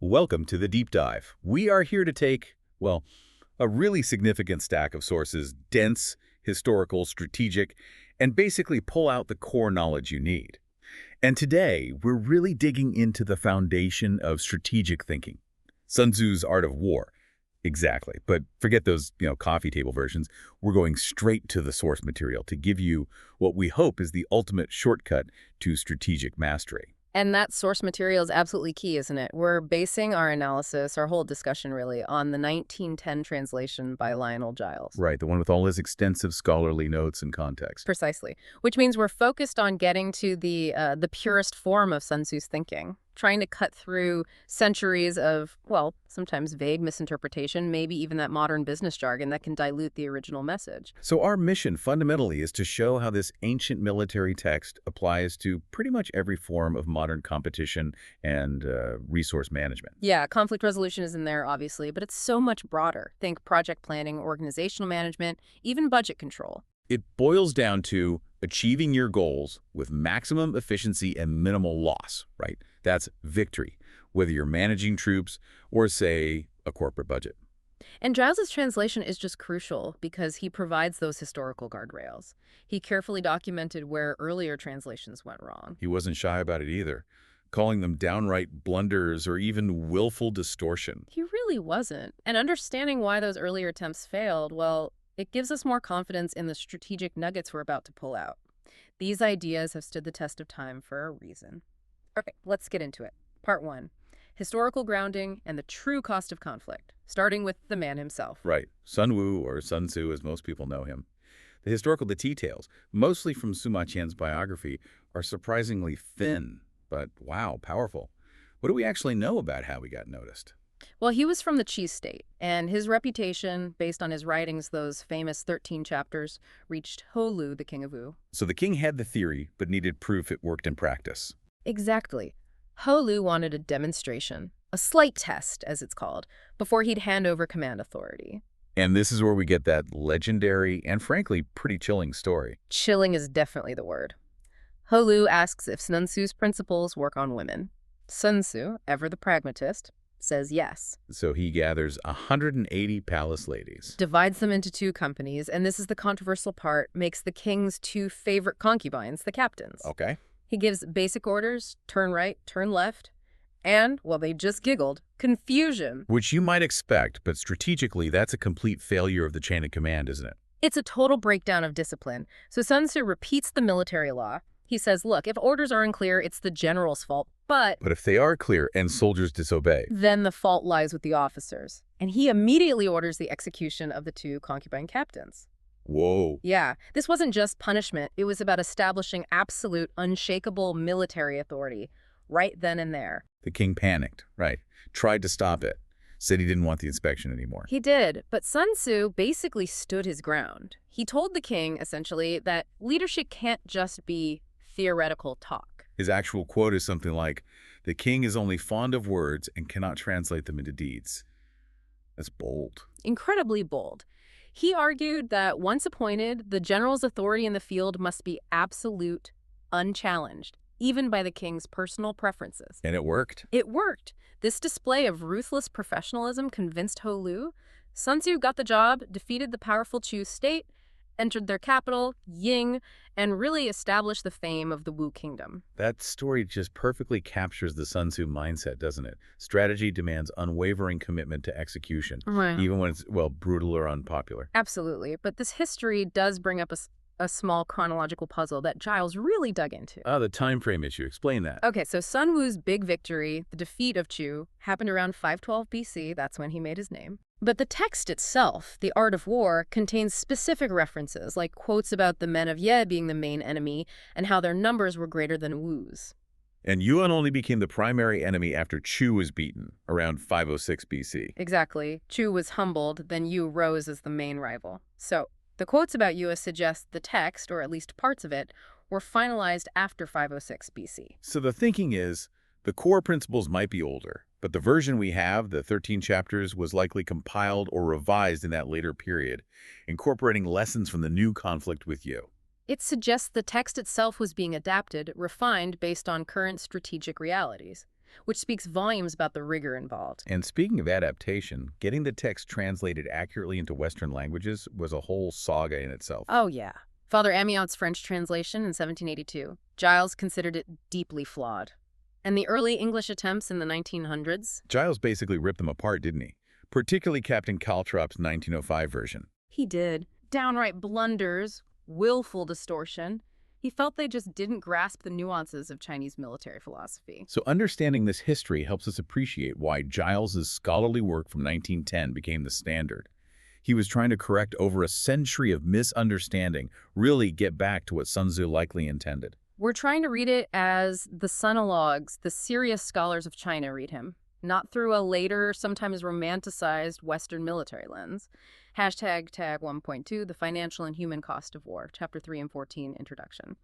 Welcome to the deep dive. We are here to take, well, a really significant stack of sources, dense, historical, strategic, and basically pull out the core knowledge you need. And today, we're really digging into the foundation of strategic thinking. Sun Tzu's Art of War. Exactly. But forget those, coffee table versions. We're going straight to the source material to give you what we hope is the ultimate shortcut to strategic mastery. And that source material is absolutely key, isn't it? We're basing our analysis, our whole discussion really, on the 1910 translation by Lionel Giles. Right, the one with all his extensive scholarly notes and context. Precisely. Which means we're focused on getting to the purest form of Sun Tzu's thinking, trying to cut through centuries of, well, sometimes vague misinterpretation, maybe even that modern business jargon that can dilute the original message. So our mission fundamentally is to show how this ancient military text applies to pretty much every form of modern competition and resource management. Yeah, conflict resolution is in there, obviously, but it's so much broader. Think project planning, organizational management, even budget control. It boils down to achieving your goals with maximum efficiency and minimal loss, right? That's victory, whether you're managing troops or, say, a corporate budget. And Giles's translation is just crucial because he provides those historical guardrails. He carefully documented where earlier translations went wrong. He wasn't shy about it either, calling them downright blunders or even willful distortion. He really wasn't. And understanding why those earlier attempts failed, well, it gives us more confidence in the strategic nuggets we're about to pull out. These ideas have stood the test of time for a reason. Okay, let's get into it. Part 1. Historical grounding and the true cost of conflict, starting with the man himself. Right. Sun Wu, or Sun Tzu as most people know him. The details, mostly from Sima Qian's biography, are surprisingly thin, but wow, powerful. What do we actually know about how he got noticed? Well, he was from the Qi state, and his reputation, based on his writings, those famous 13 chapters, reached Ho Lu, the king of Wu. So the king had the theory, but needed proof it worked in practice. Exactly. Ho Lu wanted a demonstration, a slight test, as it's called, before he'd hand over command authority. And this is where we get that legendary and frankly pretty chilling story. Chilling is definitely the word. Ho Lu asks if Sun Tzu's principles work on women. Sun Tzu, ever the pragmatist, says yes. So he gathers 180 palace ladies. Divides them into two companies, and this is the controversial part, makes the king's two favorite concubines the captains. Okay. He gives basic orders, turn right, turn left, and, well, they just giggled, confusion. Which you might expect, but strategically that's a complete failure of the chain of command, isn't it? It's a total breakdown of discipline. So Sun Tzu repeats the military law. He says, look, if orders are unclear, it's the general's fault, but if they are clear and soldiers disobey, then the fault lies with the officers. And he immediately orders the execution of the two concubine captains. Whoa. Yeah, this wasn't just punishment. It was about establishing absolute, unshakable military authority right then and there. The king panicked, right? Tried to stop it. Said he didn't want the inspection anymore. He did, but Sun Tzu basically stood his ground. He told the king, essentially, that leadership can't just be theoretical talk. His actual quote is something like, "The king is only fond of words and cannot translate them into deeds." That's bold. Incredibly bold. He argued that once appointed, the general's authority in the field must be absolute, unchallenged, even by the king's personal preferences. And it worked. It worked. This display of ruthless professionalism convinced Ho Lu. Sun Tzu got the job, defeated the powerful Chu state, entered their capital, Ying, and really established the fame of the Wu kingdom. That story just perfectly captures the Sun Tzu mindset, doesn't it? Strategy demands unwavering commitment to execution, Right. even when it's, well, brutal or unpopular. Absolutely. But this history does bring up a small chronological puzzle that Giles really dug into. The time frame issue. Explain that. Okay, so Sun Wu's big victory, the defeat of Chu, happened around 512 BC. That's when he made his name. But the text itself, the Art of War, contains specific references, like quotes about the men of Ye being the main enemy and how their numbers were greater than Wu's. And Yuan only became the primary enemy after Chu was beaten, around 506 BC. Exactly. Chu was humbled, then Yu rose as the main rival. So the quotes about Yu suggest the text, or at least parts of it, were finalized after 506 BC. So the thinking is, the core principles might be older, but the version we have, the 13 chapters, was likely compiled or revised in that later period, incorporating lessons from the new conflict with Yu. It suggests the text itself was being adapted, refined based on current strategic realities. which speaks volumes about the rigor involved. And speaking of adaptation, getting the text translated accurately into Western languages was a whole saga in itself. Oh, yeah. Father Amiot's French translation in 1782. Giles considered it deeply flawed. And the early English attempts in the 1900s? Giles basically ripped them apart, didn't he? Particularly Captain Caltrop's 1905 version. He did. Downright blunders, willful distortion. He felt they just didn't grasp the nuances of Chinese military philosophy. So understanding this history helps us appreciate why Giles's scholarly work from 1910 became the standard. He was trying to correct over a century of misunderstanding, really get back to what Sun Tzu likely intended. We're trying to read it as the Sinologues, the serious scholars of China, read him, not through a later, sometimes romanticized Western military lens. Hashtag tag 1.2, the financial and human cost of war, chapter 3 and 14, introduction.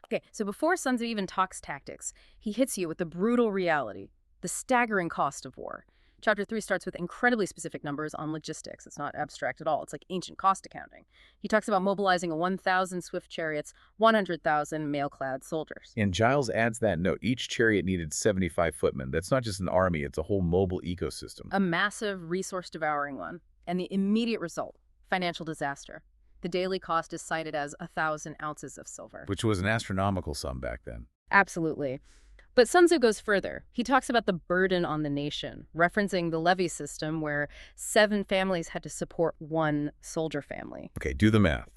Okay, so before Sun Tzu even talks tactics, he hits you with the brutal reality, the staggering cost of war. Chapter 3 starts with incredibly specific numbers on logistics. It's not abstract at all. It's like ancient cost accounting. He talks about mobilizing 1,000 swift chariots, 100,000 mail-clad soldiers. And Giles adds that note, each chariot needed 75 footmen. That's not just an army, it's a whole mobile ecosystem. A massive, resource-devouring one. And the immediate result, financial disaster. The daily cost is cited as 1,000 ounces of silver. Which was an astronomical sum back then. Absolutely. But Sun Tzu goes further. He talks about the burden on the nation, referencing the levy system where 7 families had to support 1 soldier family. Okay, do the math.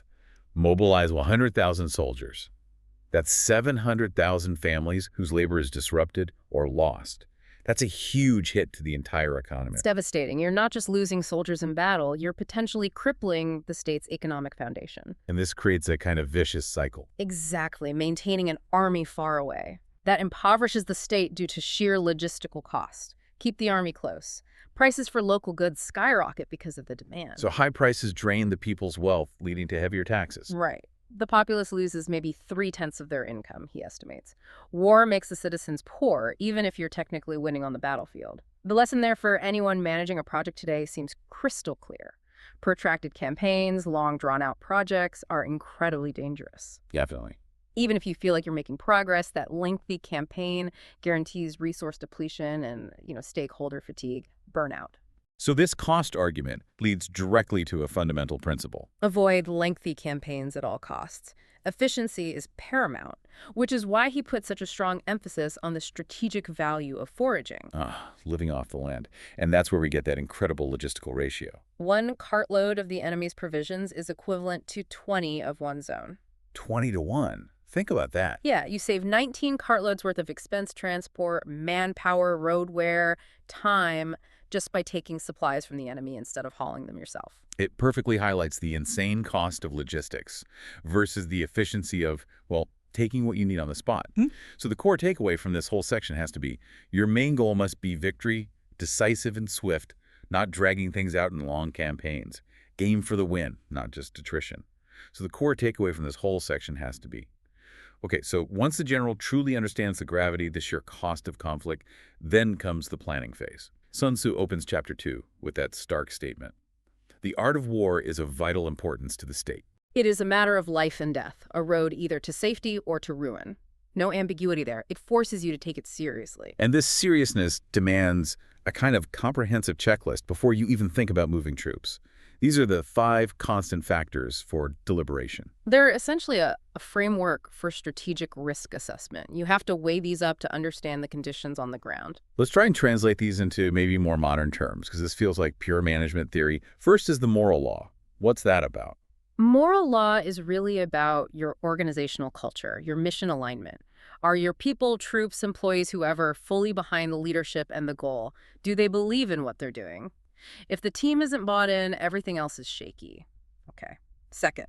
Mobilize 100,000 soldiers. That's 700,000 families whose labor is disrupted or lost. That's a huge hit to the entire economy. It's devastating. You're not just losing soldiers in battle, you're potentially crippling the state's economic foundation. And this creates a kind of vicious cycle. Exactly, maintaining an army far away. That impoverishes the state due to sheer logistical cost. Keep the army close. Prices for local goods skyrocket because of the demand. So high prices drain the people's wealth, leading to heavier taxes. Right. The populace loses maybe 3/10 of their income, he estimates. War makes the citizens poor, even if you're technically winning on the battlefield. The lesson there for anyone managing a project today seems crystal clear. Protracted campaigns, long drawn-out projects are incredibly dangerous. Definitely. Even if you feel like you're making progress, that lengthy campaign guarantees resource depletion and, stakeholder fatigue, burnout. So this cost argument leads directly to a fundamental principle. Avoid lengthy campaigns at all costs. Efficiency is paramount, which is why he put such a strong emphasis on the strategic value of foraging. Living off the land. And that's where we get that incredible logistical ratio. 1 cartload of the enemy's provisions is equivalent to 20 of one's own. 20 to 1. Think about that. Yeah, you save 19 cartloads worth of expense transport, manpower, road wear, time, just by taking supplies from the enemy instead of hauling them yourself. It perfectly highlights the insane cost of logistics versus the efficiency of, taking what you need on the spot. So the core takeaway from this whole section has to be, your main goal must be victory, decisive and swift, not dragging things out in long campaigns. Game for the win, not just attrition. So the core takeaway from this whole section has to be, okay, so once the general truly understands the gravity, the sheer cost of conflict, then comes the planning phase. Sun Tzu opens chapter 2 with that stark statement. The art of war is of vital importance to the state. It is a matter of life and death, a road either to safety or to ruin. No ambiguity there. It forces you to take it seriously. And this seriousness demands a kind of comprehensive checklist before you even think about moving troops. These are the 5 constant factors for deliberation. They're essentially a framework for strategic risk assessment. You have to weigh these up to understand the conditions on the ground. Let's try and translate these into maybe more modern terms, because this feels like pure management theory. First is the moral law. What's that about? Moral law is really about your organizational culture, your mission alignment. Are your people, troops, employees, whoever, fully behind the leadership and the goal? Do they believe in what they're doing? If the team isn't bought in, everything else is shaky. Okay. Second,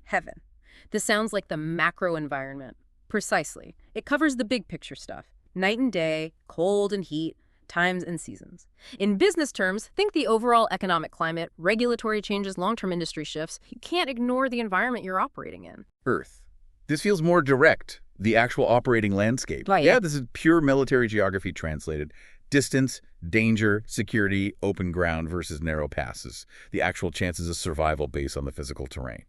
heaven. This sounds like the macro environment. Precisely. It covers the big picture stuff. Night and day, cold and heat, times and seasons. In business terms, think the overall economic climate, regulatory changes, long-term industry shifts. You can't ignore the environment you're operating in. Earth. This feels more direct. The actual operating landscape. Right. Yeah, this is pure military geography translated. Distance, danger, security, open ground versus narrow passes. The actual chances of survival based on the physical terrain.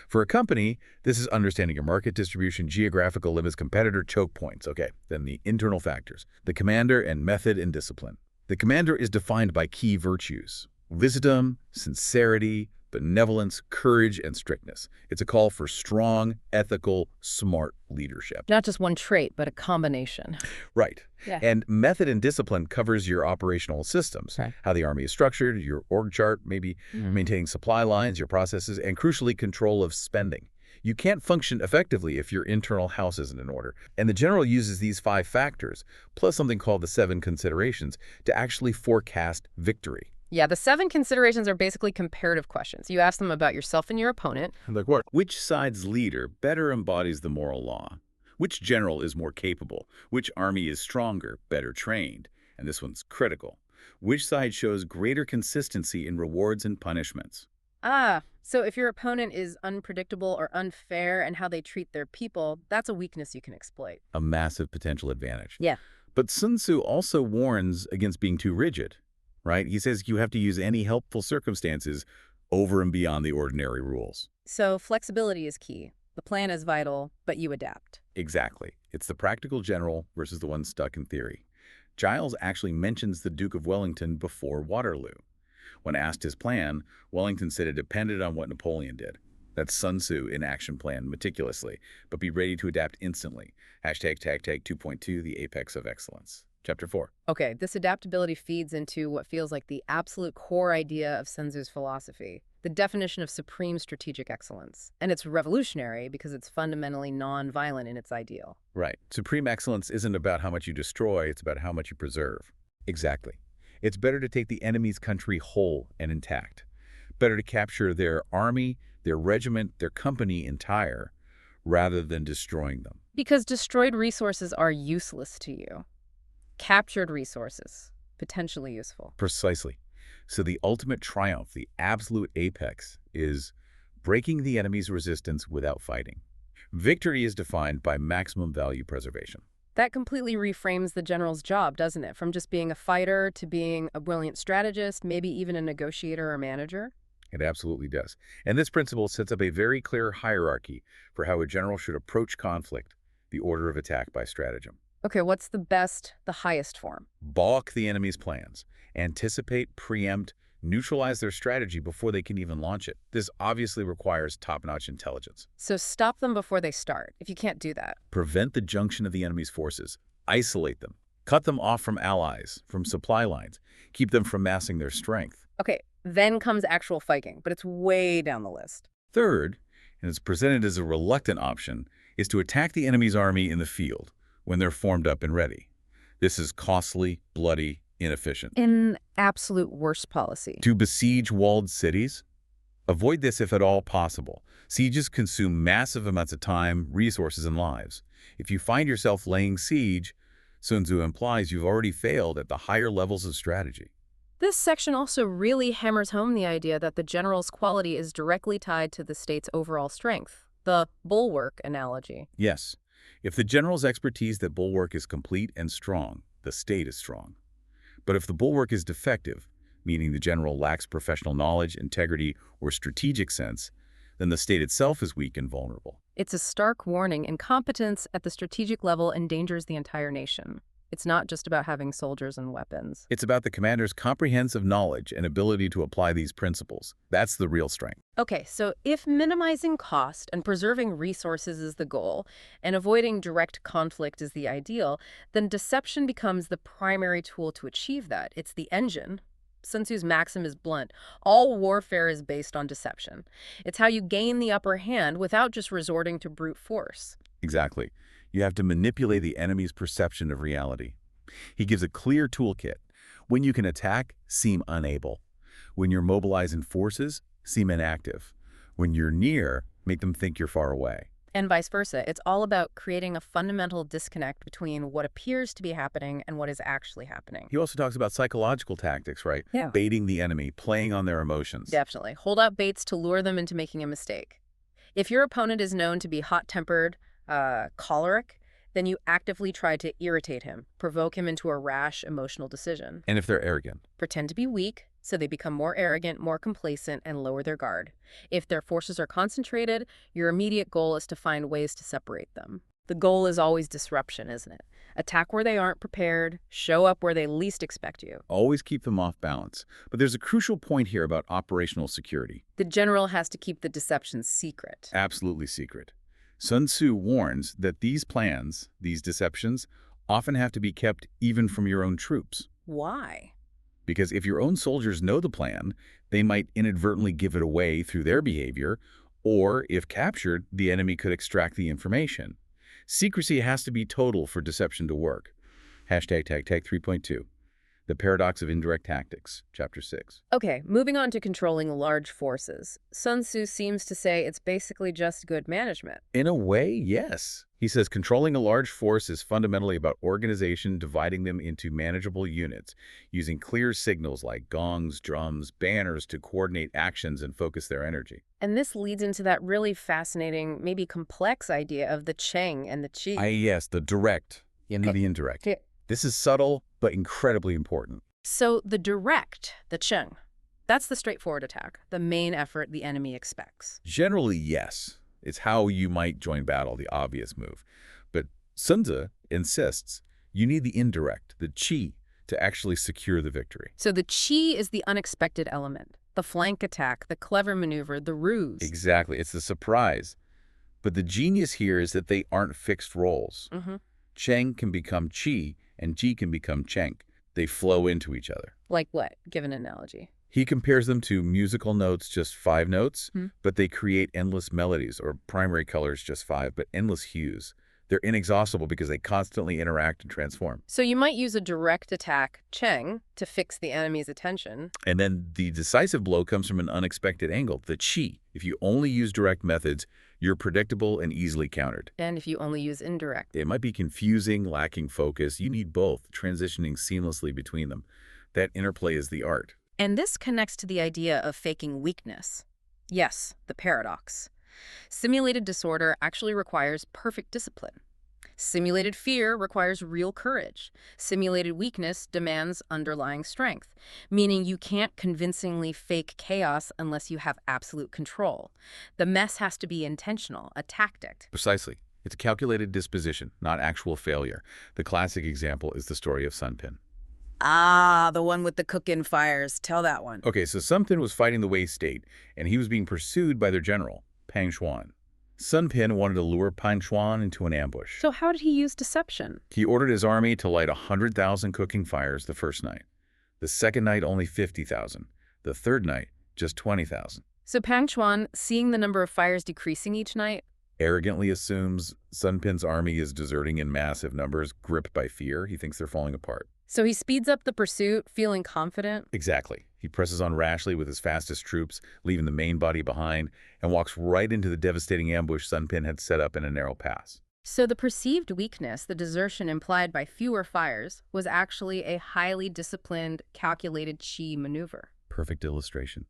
For a company, this is understanding your market distribution, geographical limits, competitor choke points. Okay, then the internal factors. The commander and method and discipline. The commander is defined by key virtues: wisdom, sincerity, benevolence, courage, and strictness. It's a call for strong, ethical, smart leadership. Not just one trait, but a combination. Right. Yeah. And method and discipline covers your operational systems, Right. how the Army is structured, your org chart, maybe maintaining supply lines, your processes, and crucially, control of spending. You can't function effectively if your internal house isn't in order. And the general uses these 5 factors, plus something called the 7 considerations, to actually forecast victory. Yeah, the 7 considerations are basically comparative questions. You ask them about yourself and your opponent. Like what? Which side's leader better embodies the moral law? Which general is more capable? Which army is stronger, better trained? And this one's critical. Which side shows greater consistency in rewards and punishments? So if your opponent is unpredictable or unfair in how they treat their people, that's a weakness you can exploit. A massive potential advantage. Yeah. But Sun Tzu also warns against being too rigid, right? He says you have to use any helpful circumstances over and beyond the ordinary rules. So flexibility is key. The plan is vital, but you adapt. Exactly. It's the practical general versus the one stuck in theory. Giles actually mentions the Duke of Wellington before Waterloo. When asked his plan, Wellington said it depended on what Napoleon did. That's Sun Tzu in action: plan meticulously, but be ready to adapt instantly. Hashtag 2.2, the apex of excellence. Chapter 4. Okay, this adaptability feeds into what feels like the absolute core idea of Sun Tzu's philosophy, the definition of supreme strategic excellence. And it's revolutionary because it's fundamentally non-violent in its ideal. Right. Supreme excellence isn't about how much you destroy, it's about how much you preserve. Exactly. It's better to take the enemy's country whole and intact. Better to capture their army, their regiment, their company entire, rather than destroying them. Because destroyed resources are useless to you. Captured resources, potentially useful. Precisely. So the ultimate triumph, the absolute apex, is breaking the enemy's resistance without fighting. Victory is defined by maximum value preservation. That completely reframes the general's job, doesn't it? From just being a fighter to being a brilliant strategist, maybe even a negotiator or manager. It absolutely does. And this principle sets up a very clear hierarchy for how a general should approach conflict, the order of attack by stratagem. Okay, what's the highest form? Balk the enemy's plans. Anticipate, preempt, neutralize their strategy before they can even launch it. This obviously requires top-notch intelligence. So stop them before they start, if you can't do that. Prevent the junction of the enemy's forces. Isolate them. Cut them off from allies, from supply lines. Keep them from massing their strength. Okay, then comes actual fighting, but it's way down the list. Third, and it's presented as a reluctant option, is to attack the enemy's army in the field when they're formed up and ready. This is costly, bloody, inefficient. In absolute worst policy. To besiege walled cities? Avoid this if at all possible. Sieges consume massive amounts of time, resources, and lives. If you find yourself laying siege, Sun Tzu implies you've already failed at the higher levels of strategy. This section also really hammers home the idea that the general's quality is directly tied to the state's overall strength, the bulwark analogy. Yes, if the general's expertise that bulwark is complete and strong, the state is strong. But if the bulwark is defective, meaning the general lacks professional knowledge, integrity, or strategic sense, then the state itself is weak and vulnerable. It's a stark warning. Incompetence at the strategic level endangers the entire nation. It's not just about having soldiers and weapons. It's about the commander's comprehensive knowledge and ability to apply these principles. That's the real strength. Okay, so if minimizing cost and preserving resources is the goal, and avoiding direct conflict is the ideal, then deception becomes the primary tool to achieve that. It's the engine. Sun Tzu's maxim is blunt. All warfare is based on deception. It's how you gain the upper hand without just resorting to brute force. Exactly. You have to manipulate the enemy's perception of reality. He gives a clear toolkit. When you can attack, seem unable. When you're mobilizing forces, seem inactive. When you're near, make them think you're far away. And vice versa. It's all about creating a fundamental disconnect between what appears to be happening and what is actually happening. He also talks about psychological tactics, right? Yeah. Baiting the enemy, playing on their emotions. Definitely. Hold out baits to lure them into making a mistake. If your opponent is known to be hot-tempered, choleric, Then you actively try to irritate him, provoke him into a rash, emotional decision. And if they're arrogant? Pretend to be weak, so they become more arrogant, more complacent, and lower their guard. If their forces are concentrated, your immediate goal is to find ways to separate them. The goal is always disruption, isn't it? Attack where they aren't prepared, show up where they least expect you. Always keep them off balance. But there's a crucial point here about operational security. The general has to keep the deception secret. Absolutely secret. Sun Tzu warns that these plans, these deceptions, often have to be kept even from your own troops. Why? Because if your own soldiers know the plan, they might inadvertently give it away through their behavior, or if captured, the enemy could extract the information. Secrecy has to be total for deception to work. Hashtag tag 3.2. The Paradox of Indirect Tactics, Chapter 6. Okay, moving on to controlling large forces. Sun Tzu seems to say it's basically just good management. In a way, yes. He says controlling a large force is fundamentally about organization, dividing them into manageable units, using clear signals like gongs, drums, banners to coordinate actions and focus their energy. And this leads into that really fascinating, maybe complex idea of the Cheng and the Qi. Yes, the direct and the indirect. Yeah. This is subtle, but incredibly important. So the direct, the Cheng, that's the straightforward attack, the main effort the enemy expects. Generally, yes. It's how you might join battle, the obvious move. But Sun Tzu insists you need the indirect, the qi, to actually secure the victory. So the Qi is the unexpected element, the flank attack, the clever maneuver, the ruse. Exactly. It's the surprise. But the genius here is that they aren't fixed roles. Cheng can become qi, and qi can become cheng. They flow into each other. Like what? Give an analogy. He compares them to musical notes, just 5 notes, but they create endless melodies, or primary colors, just 5, but endless hues. They're inexhaustible because they constantly interact and transform. So you might use a direct attack, Cheng, to fix the enemy's attention. And then the decisive blow comes from an unexpected angle, the qi. If you only use direct methods, you're predictable and easily countered. And if you only use indirect. It might be confusing, lacking focus. You need both, transitioning seamlessly between them. That interplay is the art. And this connects to the idea of faking weakness. Yes, the paradox. Simulated disorder actually requires perfect discipline. Simulated fear requires real courage. Simulated weakness demands underlying strength, meaning you can't convincingly fake chaos unless you have absolute control. The mess has to be intentional, a tactic. Precisely. It's a calculated disposition, not actual failure. The classic example is the story of Sun Tzu. Ah, the one with the cook-in fires. Tell that one. Okay, so Sun Tzu was fighting the Wei state, and he was being pursued by their general, Pang Xuan. Sun Tzu wanted to lure Pang Xuan into an ambush. So how did he use deception? He ordered his army to light 100,000 cooking fires the first night. The second night, only 50,000. The third night, just 20,000. So Pang Xuan, seeing the number of fires decreasing each night, Arrogantly assumes Sun Tzu's army is deserting in massive numbers, gripped by fear. He thinks they're falling apart. so he speeds up the pursuit, feeling confident. Exactly. He presses on rashly with his fastest troops, leaving the main body behind, and walks right into the devastating ambush Sun Tzu had set up in a narrow pass. So the perceived weakness, the desertion implied by fewer fires, was actually a highly disciplined, calculated Qi maneuver. Perfect illustration.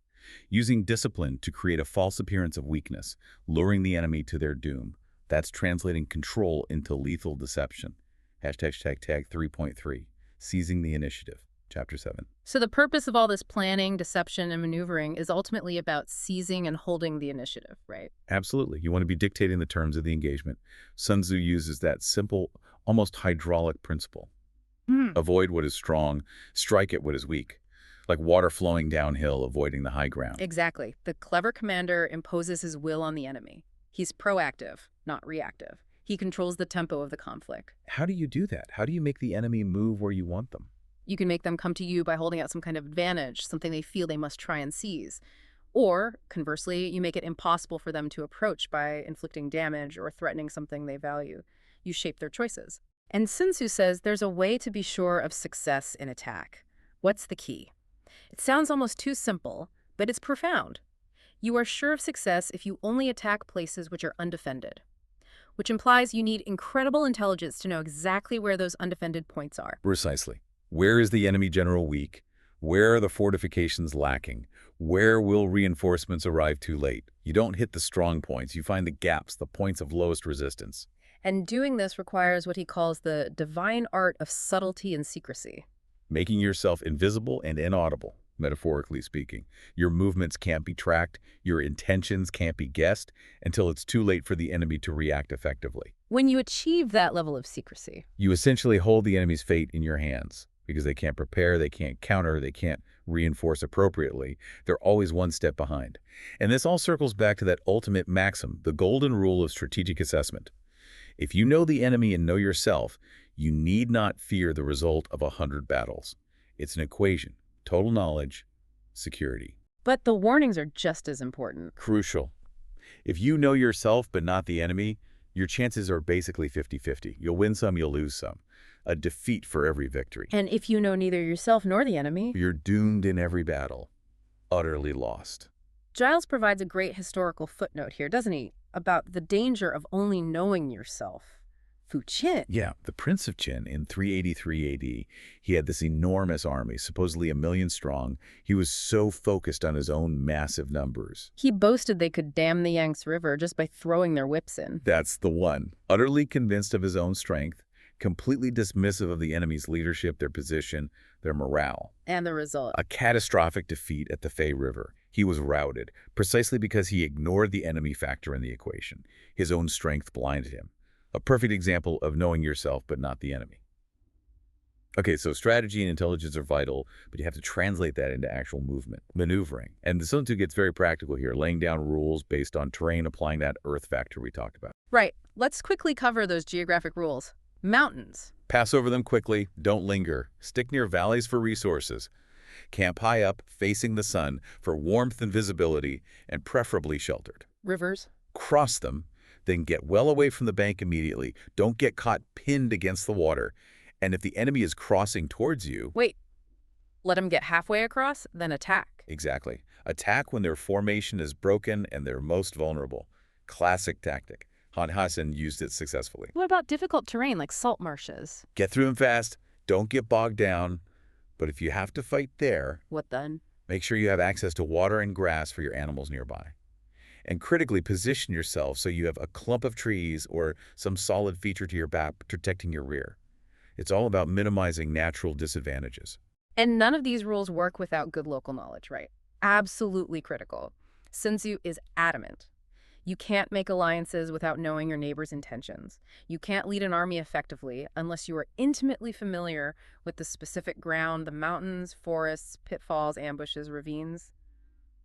Using discipline to create a false appearance of weakness, luring the enemy to their doom. That's translating control into lethal deception. Hashtag 3.3, Seizing the Initiative, Chapter 7. So the purpose of all this planning, deception, and maneuvering is ultimately about seizing and holding the initiative, right? Absolutely. You want to be dictating the terms of the engagement. Sun Tzu uses that simple, almost hydraulic principle. Avoid what is strong, strike at what is weak. Like water flowing downhill, avoiding the high ground. Exactly. The clever commander imposes his will on the enemy. He's proactive, not reactive. He controls the tempo of the conflict. How do you do that? How do you make the enemy move where you want them? You can make them come to you by holding out some kind of advantage, something they feel they must try and seize. Or, conversely, you make it impossible for them to approach by inflicting damage or threatening something they value. You shape their choices. And Sun Tzu says there's a way to be sure of success in attack. What's the key? It sounds almost too simple, but it's profound. You are sure of success if you only attack places which are undefended, which implies you need incredible intelligence to know exactly where those undefended points are. Precisely. Where is the enemy general weak? Where are the fortifications lacking? Where will reinforcements arrive too late? You don't hit the strong points. You find the gaps, the points of lowest resistance. And doing this requires what he calls the divine art of subtlety and secrecy. Making yourself invisible and inaudible, metaphorically speaking. Your movements can't be tracked, your intentions can't be guessed until it's too late for the enemy to react effectively. When you achieve that level of secrecy, You essentially hold the enemy's fate in your hands because they can't prepare, they can't counter, they can't reinforce appropriately. They're always one step behind. And this all circles back to that ultimate maxim, the golden rule of strategic assessment. If you know the enemy and know yourself, you need not fear the result of 100 battles. It's an equation: total knowledge, security. but the warnings are just as important. Crucial. If you know yourself but not the enemy, your chances are basically 50-50. You'll win some, you'll lose some. A defeat for every victory. And if you know neither yourself nor the enemy, You're doomed in every battle. Utterly lost. Giles provides a great historical footnote here, doesn't he? About the danger of only knowing yourself. Fu Qin. Yeah, the Prince of Qin in 383 AD, he had this enormous army, supposedly 1 million strong. He was so focused on his own massive numbers. He boasted they could dam the Yangtze River just by throwing their whips in. That's the one. Utterly convinced of his own strength, completely dismissive of the enemy's leadership, their position, their morale. And the result. A catastrophic defeat at the Fei River. He was routed, precisely because he ignored the enemy factor in the equation. His own strength blinded him. A perfect example of knowing yourself but not the enemy. Okay, so strategy and intelligence are vital, but you have to translate that into actual movement, maneuvering. And the Sun Tzu gets very practical here, laying down rules based on terrain, applying that earth factor we talked about. Right. Let's quickly cover those geographic rules. Mountains. Pass over them quickly, don't linger. Stick near valleys for resources. Camp high up, facing the sun, for warmth and visibility, and preferably sheltered. Rivers. Cross them, then get well away from the bank immediately. Don't get caught pinned against the water. And if the enemy is crossing towards you... Wait. Let them get halfway across, then attack. Exactly. Attack when their formation is broken and they're most vulnerable. Classic tactic. Han Hassan used it successfully. What about difficult terrain like salt marshes? Get through them fast. Don't get bogged down. But if you have to fight there, What then? make sure you have access to water and grass for your animals nearby. And critically position yourself so you have a clump of trees or some solid feature to your back protecting your rear. It's all about minimizing natural disadvantages. And none of these rules work without good local knowledge, right? Absolutely critical. Sun Tzu is adamant. You can't make alliances without knowing your neighbor's intentions. You can't lead an army effectively unless you are intimately familiar with the specific ground, the mountains, forests, pitfalls, ambushes, ravines.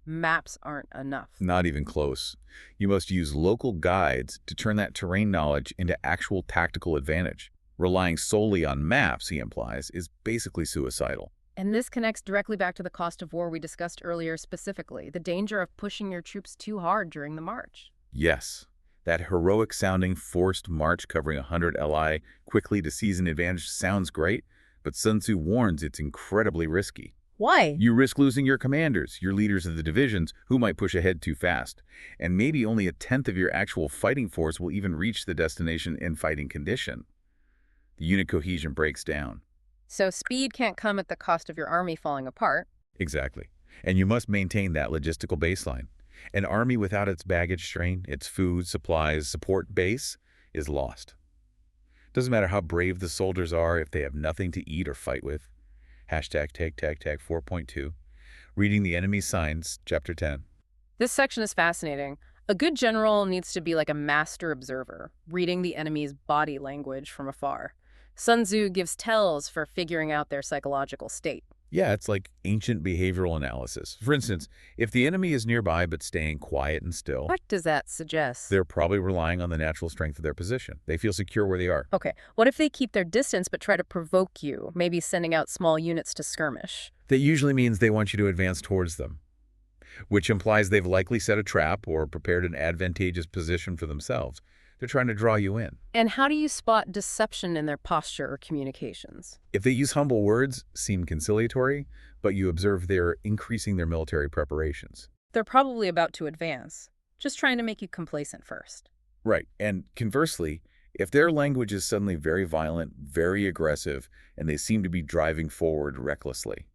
Maps aren't enough. Not even close. You must use local guides to turn that terrain knowledge into actual tactical advantage. Relying solely on maps, he implies, is basically suicidal. And this connects directly back to the cost of war we discussed earlier specifically, the danger of pushing your troops too hard during the march. Yes, that heroic-sounding forced march covering 100 li quickly to seize an advantage sounds great, but Sun Tzu warns it's incredibly risky. Why? You risk losing your commanders, your leaders of the divisions, who might push ahead too fast. And maybe only 1/10 of your actual fighting force will even reach the destination in fighting condition. The unit cohesion breaks down. So speed can't come at the cost of your army falling apart. Exactly. And you must maintain that logistical baseline. An army without its baggage train, its food, supplies, support base, is lost. Doesn't matter how brave the soldiers are if they have nothing to eat or fight with. Hashtag tag 4.2. Reading the enemy's signs, chapter 10. This section is fascinating. A good general needs to be like a master observer, reading the enemy's body language from afar. Sun Tzu gives tells for figuring out their psychological state. Yeah, it's like ancient behavioral analysis. For instance, if the enemy is nearby but staying quiet and still, What does that suggest? they're probably relying on the natural strength of their position. They feel secure where they are. Okay, what if they keep their distance but try to provoke you, maybe sending out small units to skirmish? That usually means they want you to advance towards them, which implies they've likely set a trap or prepared an advantageous position for themselves. They're trying to draw you in. And how do you spot deception in their posture or communications? If they use humble words, seem conciliatory, but you observe they're increasing their military preparations. They're probably about to advance, just trying to make you complacent first. Right. And conversely, if their language is suddenly very violent, very aggressive, and they seem to be driving forward recklessly.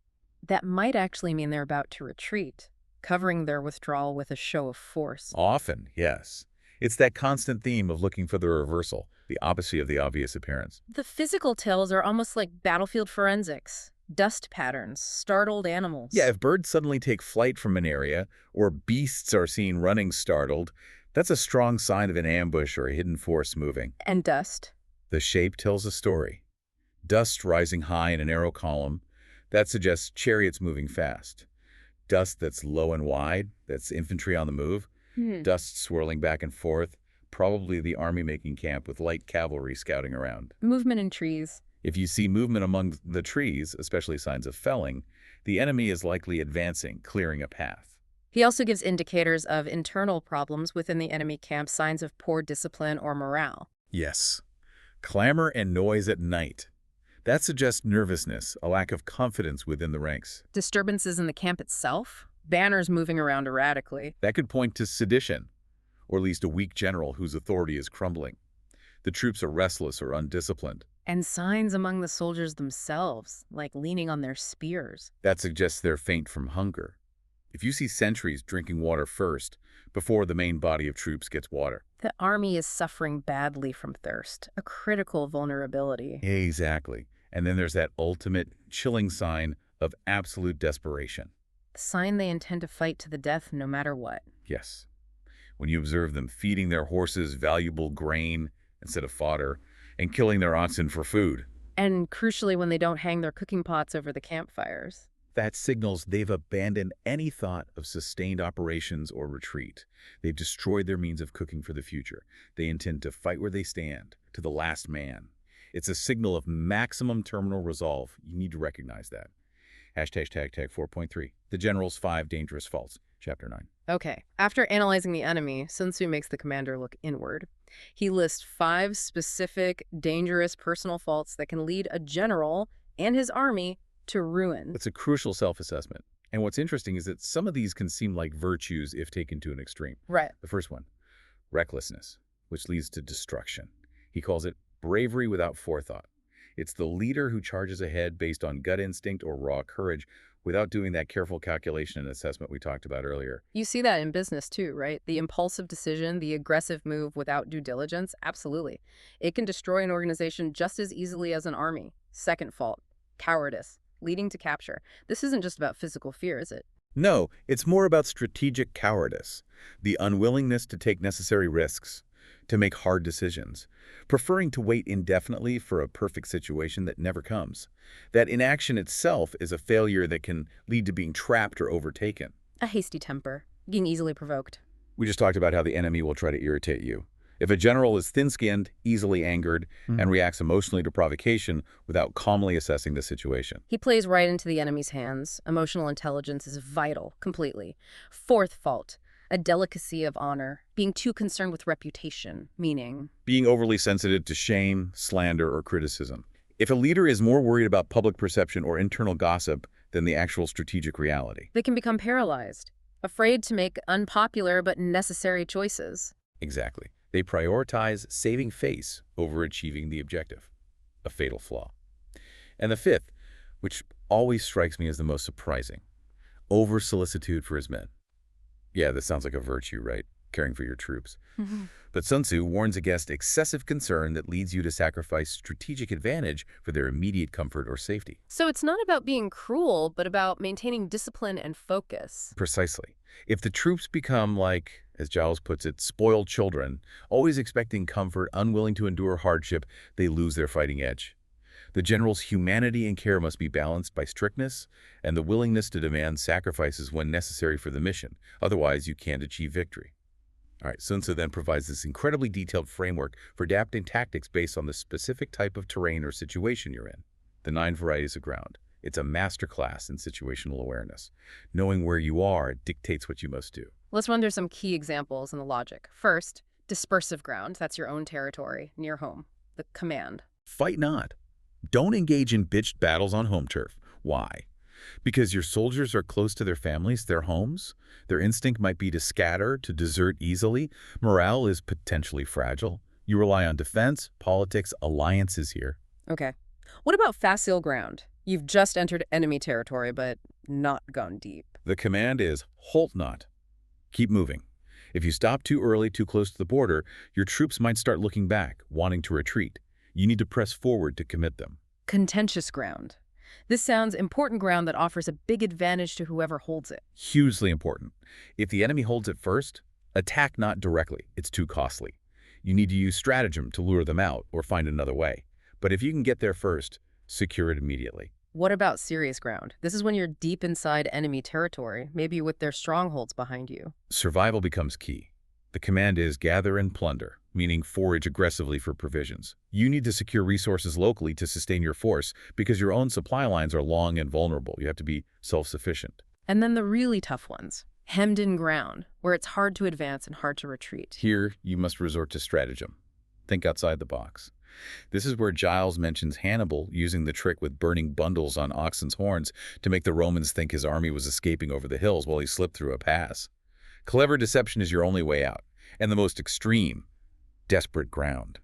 That might actually mean they're about to retreat, covering their withdrawal with a show of force. Often, yes. It's that constant theme of looking for the reversal. the opposite of the obvious appearance. The physical tells are almost like battlefield forensics. Dust patterns, startled Yeah, animals. if birds suddenly take flight from an area, or beasts are seen running startled, that's a strong sign of an ambush or a hidden force moving. And dust. The shape tells a story. Dust rising high in a narrow column, that suggests chariots moving fast. Dust that's low and wide, that's infantry on the move. Hmm. Dust swirling back and forth, probably the army making camp with light cavalry scouting around. Movement in trees. If you see movement among the trees, especially signs of felling, the enemy is likely advancing, clearing a path. He also gives indicators of internal problems within the enemy camp, signs of poor discipline or morale. Yes. Clamor and noise at night. That suggests nervousness, a lack of confidence within the ranks. Disturbances in the camp itself. Banners moving around erratically. That could point to sedition, or at least a weak general whose authority is crumbling. The troops are restless or undisciplined. And signs among the soldiers themselves, like leaning on their spears. That suggests they're faint from hunger. If you see sentries drinking water first, before the main body of troops gets water. The army is suffering badly from thirst, a critical vulnerability. Exactly. And then there's that ultimate, chilling sign of absolute desperation. The sign they intend to fight to the death no matter what. Yes. When you observe them feeding their horses valuable grain instead of fodder, and killing their oxen for food. And crucially, when they don't hang their cooking pots over the campfires. That signals they've abandoned any thought of sustained operations or retreat. They've destroyed their means of cooking for the future. They intend to fight where they stand, to the last man. It's a signal of maximum terminal resolve. You need to recognize that. #tag 4.3. The General's 5 Dangerous Faults, Chapter 9. Okay, after analyzing the enemy, Sun Tzu makes the commander look inward. He lists 5 specific, dangerous personal faults that can lead a general and his army to ruin. It's a crucial self-assessment. And what's interesting is that some of these can seem like virtues if taken to an extreme. Right. The first one, recklessness, which leads to destruction. He calls it bravery without forethought. It's the leader who charges ahead based on gut instinct or raw courage without doing that careful calculation and assessment we talked about earlier. You see that in business too, right? The impulsive decision, the aggressive move without due diligence, absolutely. It can destroy an organization just as easily as an army. Second fault, cowardice, leading to capture. This isn't just about physical fear, is it? No, it's more about strategic cowardice, the unwillingness to take necessary risks, to make hard decisions, preferring to wait indefinitely for a perfect situation that never comes. That inaction itself is a failure that can lead to being trapped or overtaken. A hasty temper, being easily provoked. We just talked about how the enemy will try to irritate you. If a general is thin-skinned, easily angered, and reacts emotionally to provocation without calmly assessing the situation. He plays right into the enemy's hands. Emotional intelligence is vital, completely. Fourth fault, a delicacy of honor, being too concerned with reputation, meaning Being overly sensitive to shame, slander, or criticism. If a leader is more worried about public perception or internal gossip than the actual strategic reality. they can become paralyzed, afraid to make unpopular but necessary choices. Exactly. They prioritize saving face over achieving the objective. A fatal flaw. And the fifth, which always strikes me as the most surprising, over-solicitude for his men. Yeah, this sounds like a virtue, right? Caring for your troops. But Sun Tzu warns against excessive concern that leads you to sacrifice strategic advantage for their immediate comfort or safety. So it's not about being cruel, but about maintaining discipline and focus. Precisely. If the troops become like, as Giles puts it, spoiled children, always expecting comfort, unwilling to endure hardship, they lose their fighting edge. The general's humanity and care must be balanced by strictness and the willingness to demand sacrifices when necessary for the mission. Otherwise, you can't achieve victory. All right, Sun Tzu then provides this incredibly detailed framework for adapting tactics based on the specific type of terrain or situation you're in. The 9 varieties of ground. It's a masterclass in situational awareness. Knowing where you are dictates what you must do. Let's run through some key examples in the logic. First, dispersive ground. That's your own territory, near home. The command. Fight not. Don't engage in bitched battles on home turf. Why? Because your soldiers are close to their families, their homes. Their instinct might be to scatter, to desert easily. Morale is potentially fragile. You rely on defense, politics, alliances here. Okay. What about facile ground? You've just entered enemy territory, but not gone deep. The command is halt not. Keep moving. If you stop too early, too close to the border, your troops might start looking back, wanting to retreat. You need to press forward to commit them. Contentious ground. This sounds important ground that offers a big advantage to whoever holds it. Hugely important. If the enemy holds it first, attack not directly. It's too costly. You need to use stratagem to lure them out or find another way. But if you can get there first, secure it immediately. What about serious ground? This is when you're deep inside enemy territory, maybe with their strongholds behind you. Survival becomes key. The command is gather and plunder, meaning forage aggressively for provisions. You need to secure resources locally to sustain your force because your own supply lines are long and vulnerable. You have to be self-sufficient. And then the really tough ones. Hemmed-in ground, where it's hard to advance and hard to retreat. Here, you must resort to stratagem. Think outside the box. This is where Giles mentions Hannibal using the trick with burning bundles on oxen's horns to make the Romans think his army was escaping over the hills while he slipped through a pass. Clever deception is your only way out, and the most extreme, desperate ground,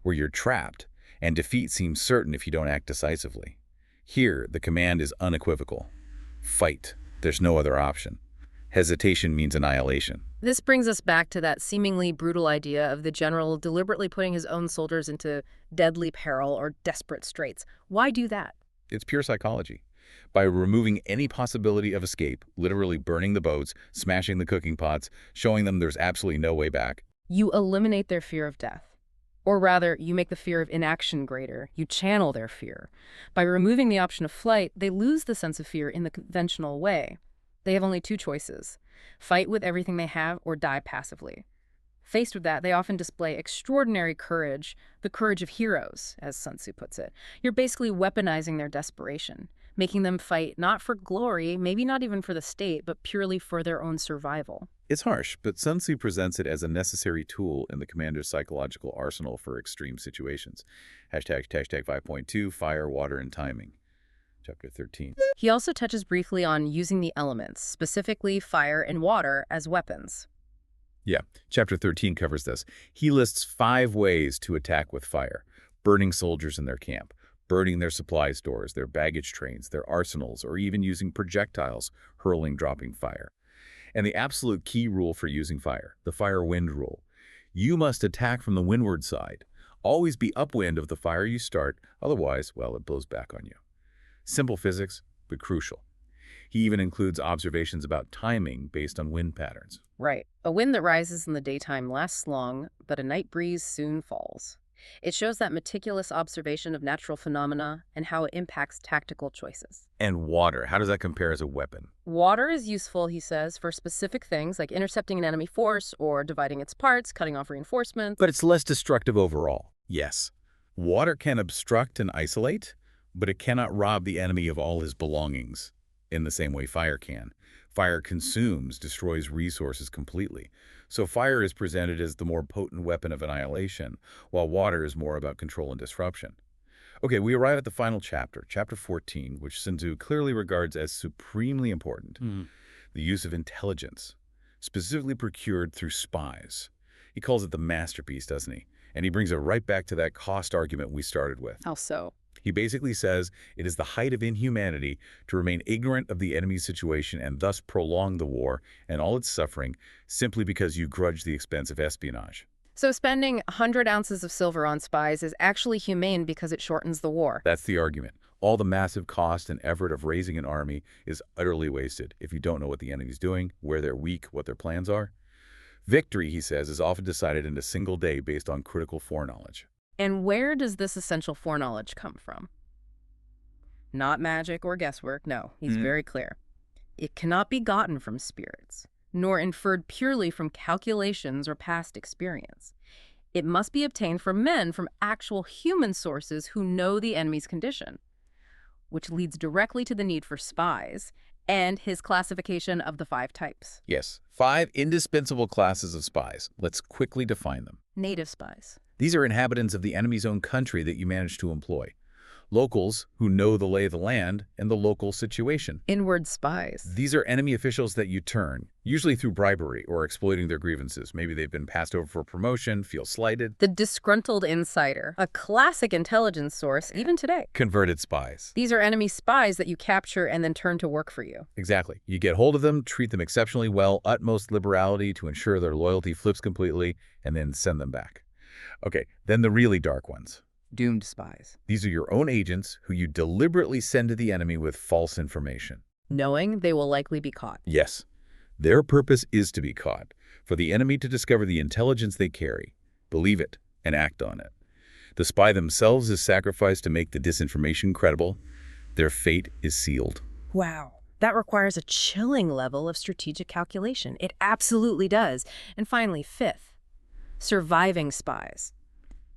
where you're trapped and defeat seems certain if you don't act decisively. Here, the command is unequivocal. Fight. There's no other option. Hesitation means annihilation. This brings us back to that seemingly brutal idea of the general deliberately putting his own soldiers into deadly peril or desperate straits. Why do that? It's pure psychology. By removing any possibility of escape, literally burning the boats, smashing the cooking pots, showing them there's absolutely no way back, You eliminate their fear of death. Or rather, you make the fear of inaction greater. You channel their fear. By removing the option of flight, they lose the sense of fear in the conventional way. They have only two choices: fight with everything they have or die passively. Faced with that, they often display extraordinary courage, the courage of heroes, as Sun Tzu puts it. You're basically weaponizing their desperation, making them fight not for glory, maybe not even for the state, but purely for their own survival. It's harsh, but Sun Tzu presents it as a necessary tool in the commander's psychological arsenal for extreme situations. Hashtag 5.2, fire, water, and timing. Chapter 13. He also touches briefly on using the elements, specifically fire and water, as weapons. Yeah, Chapter 13 covers this. He lists 5 ways to attack with fire: burning soldiers in their camp, burning their supply stores, their baggage trains, their arsenals, or even using projectiles, dropping fire. And the absolute key rule for using fire, the fire-wind rule. You must attack from the windward side. Always be upwind of the fire you start, otherwise, well, it blows back on you. Simple physics, but crucial. He even includes observations about timing based on wind patterns. Right. A wind that rises in the daytime lasts long, but a night breeze soon falls. It shows that meticulous observation of natural phenomena and how it impacts tactical choices. And water, how does that compare as a weapon? Water is useful, he says, for specific things like intercepting an enemy force or dividing its parts, cutting off reinforcements. But it's less destructive overall. Yes. Water can obstruct and isolate, but it cannot rob the enemy of all his belongings in the same way fire can. Fire consumes, destroys resources completely. So fire is presented as the more potent weapon of annihilation, while water is more about control and disruption. Okay, we arrive at the final chapter, chapter 14, which Sun Tzu clearly regards as supremely important. The use of intelligence, specifically procured through spies. He calls it the masterpiece, doesn't he? And he brings it right back to that cost argument we started with. How so? He basically says it is the height of inhumanity to remain ignorant of the enemy's situation and thus prolong the war and all its suffering simply because you grudge the expense of espionage. So spending 100 ounces of silver on spies is actually humane because it shortens the war. That's the argument. All the massive cost and effort of raising an army is utterly wasted if you don't know what the enemy's doing, where they're weak, what their plans are. Victory, he says, is often decided in a single day based on critical foreknowledge. And where does this essential foreknowledge come from? Not magic or guesswork, no. He's very clear. It cannot be gotten from spirits, nor inferred purely from calculations or past experience. It must be obtained from men, from actual human sources who know the enemy's condition, which leads directly to the need for spies and his classification of the 5 types. Yes, 5 indispensable classes of spies. Let's quickly define them. Native spies. These are inhabitants of the enemy's own country that you manage to employ. locals who know the lay of the land and the local situation. Inward spies. These are enemy officials that you turn, usually through bribery or exploiting their grievances. Maybe they've been passed over for promotion, feel slighted. The disgruntled insider, a classic intelligence source even today. Converted spies. These are enemy spies that you capture and then turn to work for you. Exactly. You get hold of them, treat them exceptionally well, utmost liberality to ensure their loyalty flips completely, and then send them back. Okay, then the really dark ones. Doomed spies. These are your own agents who you deliberately send to the enemy with false information. Knowing they will likely be caught. Yes, their purpose is to be caught, for the enemy to discover the intelligence they carry, believe it, and act on it. The spy themselves is sacrificed to make the disinformation credible. Their fate is sealed. Wow. That requires a chilling level of strategic calculation. It absolutely does. And finally, fifth, surviving spies.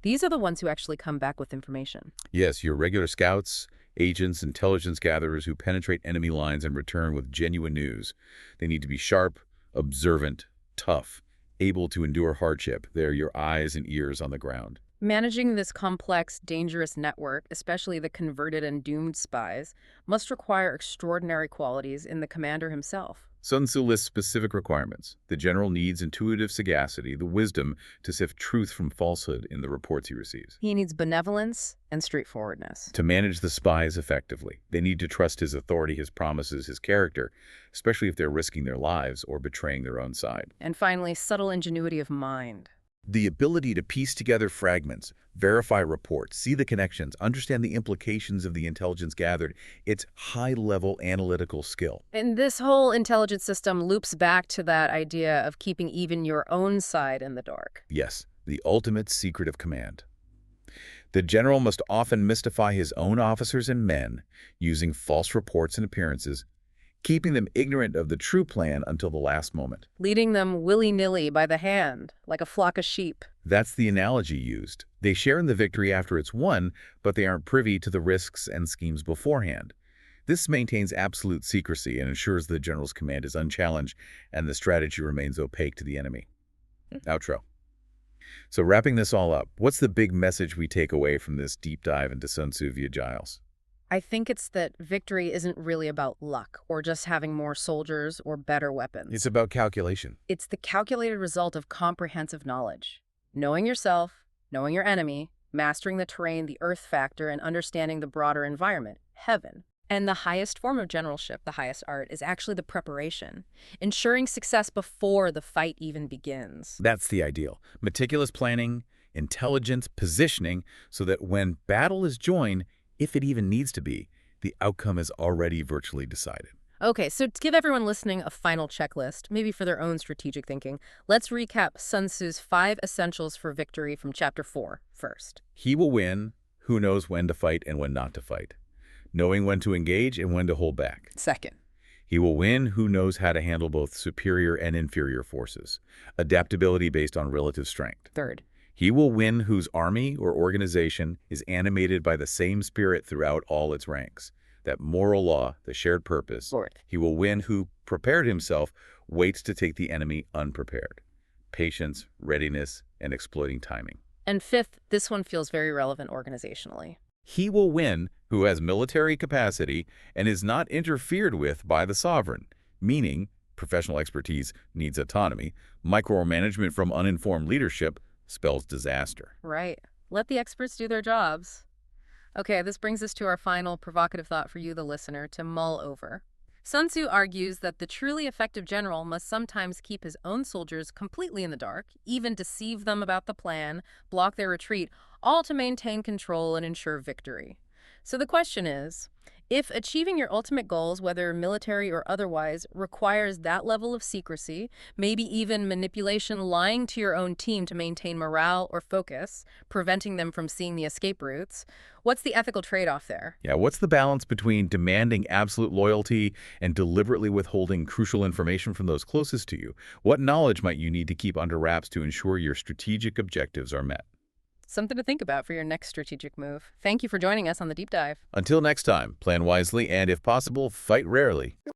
These are the ones who actually come back with information. Yes, your regular scouts, agents, intelligence gatherers who penetrate enemy lines and return with genuine news. They need to be sharp, observant, tough, able to endure hardship. They're your eyes and ears on the ground. Managing this complex, dangerous network, especially the converted and doomed spies, must require extraordinary qualities in the commander himself. Sun Tzu lists specific requirements. The general needs intuitive sagacity, the wisdom to sift truth from falsehood in the reports he receives. He needs benevolence and straightforwardness. To manage the spies effectively, they need to trust his authority, his promises, his character, especially if they're risking their lives or betraying their own side. And finally, subtle ingenuity of mind. The ability to piece together fragments, verify reports, see the connections, understand the implications of the intelligence gathered, it's high-level analytical skill. And this whole intelligence system loops back to that idea of keeping even your own side in the dark. Yes, the ultimate secret of command. The general must often mystify his own officers and men using false reports and appearances, keeping them ignorant of the true plan until the last moment. Leading them willy-nilly by the hand, like a flock of sheep. That's the analogy used. They share in the victory after it's won, but they aren't privy to the risks and schemes beforehand. This maintains absolute secrecy and ensures the general's command is unchallenged and the strategy remains opaque to the enemy. Outro. So wrapping this all up, what's the big message we take away from this deep dive into Sun Tzu via Giles? I think it's that victory isn't really about luck or just having more soldiers or better weapons. It's about calculation. It's the calculated result of comprehensive knowledge. Knowing yourself, knowing your enemy, mastering the terrain, the earth factor, and understanding the broader environment, heaven. And the highest form of generalship, the highest art, is actually the preparation, ensuring success before the fight even begins. That's the ideal. Meticulous planning, intelligence, positioning, so that when battle is joined, if it even needs to be, the outcome is already virtually decided. Okay, so to give everyone listening a final checklist, maybe for their own strategic thinking, let's recap Sun Tzu's 5 essentials for victory from Chapter 4 first. He will win who knows when to fight and when not to fight, knowing when to engage and when to hold back. Second. He will win who knows how to handle both superior and inferior forces, adaptability based on relative strength. Third. He will win whose army or organization is animated by the same spirit throughout all its ranks, that moral law, the shared purpose. Fourth. He will win who prepared himself, waits to take the enemy unprepared. Patience, readiness, and exploiting timing. And fifth, this one feels very relevant organizationally. He will win who has military capacity and is not interfered with by the sovereign, meaning professional expertise needs autonomy, micromanagement from uninformed leadership spells disaster. Right. Let the experts do their jobs. Okay, this brings us to our final provocative thought for you, the listener, to mull over. Sun Tzu argues that the truly effective general must sometimes keep his own soldiers completely in the dark, even deceive them about the plan, block their retreat, all to maintain control and ensure victory. So the question is, if achieving your ultimate goals, whether military or otherwise, requires that level of secrecy, maybe even manipulation, lying to your own team to maintain morale or focus, preventing them from seeing the escape routes, what's the ethical trade-off there? Yeah, what's the balance between demanding absolute loyalty and deliberately withholding crucial information from those closest to you? What knowledge might you need to keep under wraps to ensure your strategic objectives are met? Something to think about for your next strategic move. Thank you for joining us on the Deep Dive. Until next time, plan wisely and, if possible, fight rarely.